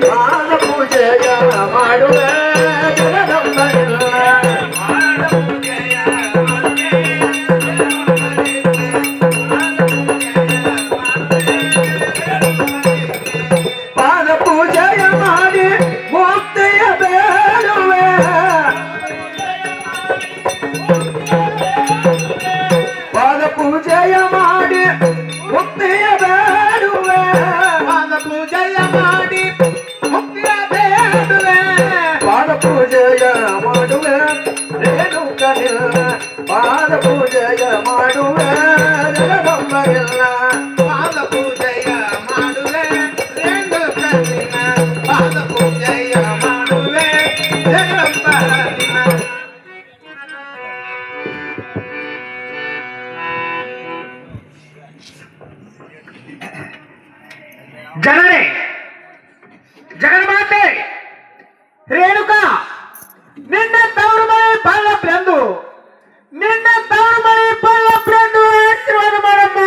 ಪಾದ ಪೂಜೆಯ ಮಾಡುವೆ ಜಗದಂಬೆಲ್ಲ ಪಾದ ಪೂಜೆಯ ಮಾಡಿ ಮುಕ್ತಿಯ ಬೇಡುವೆ ಪಾದ ಪೂಜೆಯ ಮಾಡಿ ಮುಕ್ತಿಯ ಬೇಡುವೆ ಪಾದ ಪೂಜೆಯ ಮಾಡಿ ಮುಕ್ತಿಯ ಬೇಡುವೆ ಪಾದ ಪೂಜೆಯ ಮಾಡುವೆ ರೇಣುಕನಿಲ್ಲ ಪಾದ ಪೂಜೆಯ ಮಾಡುವೆ ಜಗದಂಬೆಲ್ಲ ಪಾದ ಪೂಜೆಯ ಮಾಡುವೆ ರೇಣುಕನಿಲ್ಲ ಪಾದ ಪೂಜೆಯ ಮಾಡುವೆ ಜಗದಂಬೆಲ್ಲ ಜನರೇ ಜಗನ್ಮಾತೆ ರೇಣುಕಾ ನಿನ್ನ ತವರು ಮನೆ ಪಲ್ಲಪ್ರೆಂದು ನಿನ್ನ ತವರು ಮನೆ ಪಲ್ಲಪ್ರೆಂದು ಆಶೀರ್ವಾದ ಮಾಡಮ್ಮ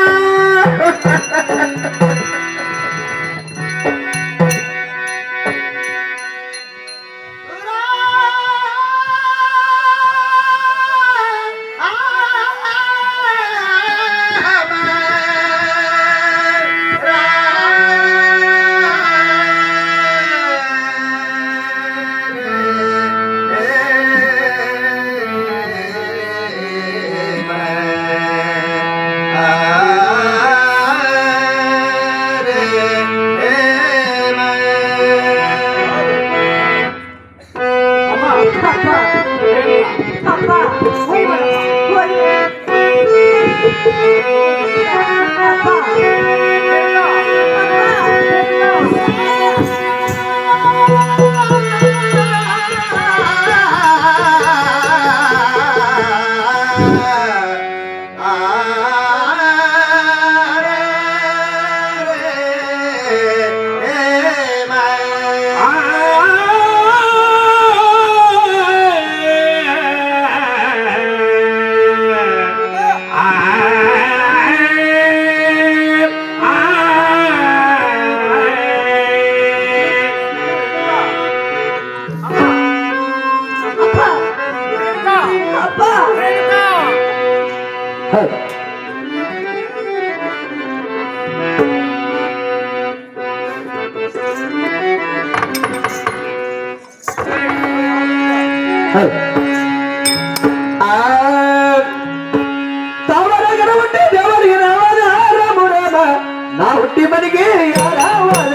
ನಾ ಹುಟ್ಟಿ ಮನೆಗೆ ಯಾರಾವಾದ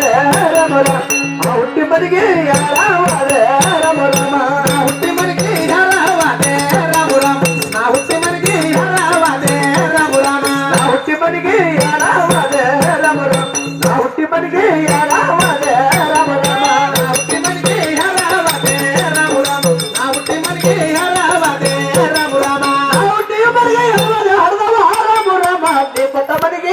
ರಮರ ನಾ ಹುಟ್ಟಿ ಮನೆಗೆ ಯಾರಾವಾದ ರಮರಮ ನಾ ಹುಟ್ಟಿ ಮನೆಗೆ ಯಾರಾವಾದ ರಾಮರಾಮ ನಾ ಹುಟ್ಟಿ ಮನೆಗೆ ಯಾರಾವಾದ ರಾಮರಾಮ ನಾ ಹುಟ್ಟಿ ಮನೆಗೆ ಯಾರಾವಾದ ರಾಮರಾಮ ನಾ ಹುಟ್ಟಿ ಮನೆಗೆ ಯಾರಾವಾದ ರಾಮರಾಮ ನಾ ಹುಟ್ಟಿ ಮನೆಗೆ ಯಾರಾವಾದ ರಾಮರಾಮ ನಾ ಹುಟ್ಟಿ ಮನೆಗೆ ಯಾರಾವಾದ ರಾಮರಾಮ ನಾ ಹುಟ್ಟಿ ಮನೆಗೆ ಯಾರಾವಾದ ರಾಮರಾಮ ದೇವತ ಮನೆಗೆ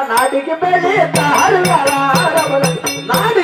ನಾಡಿಗೆ ಬೆಳೆ ತಾಳುಗಳ ನಾಡಿ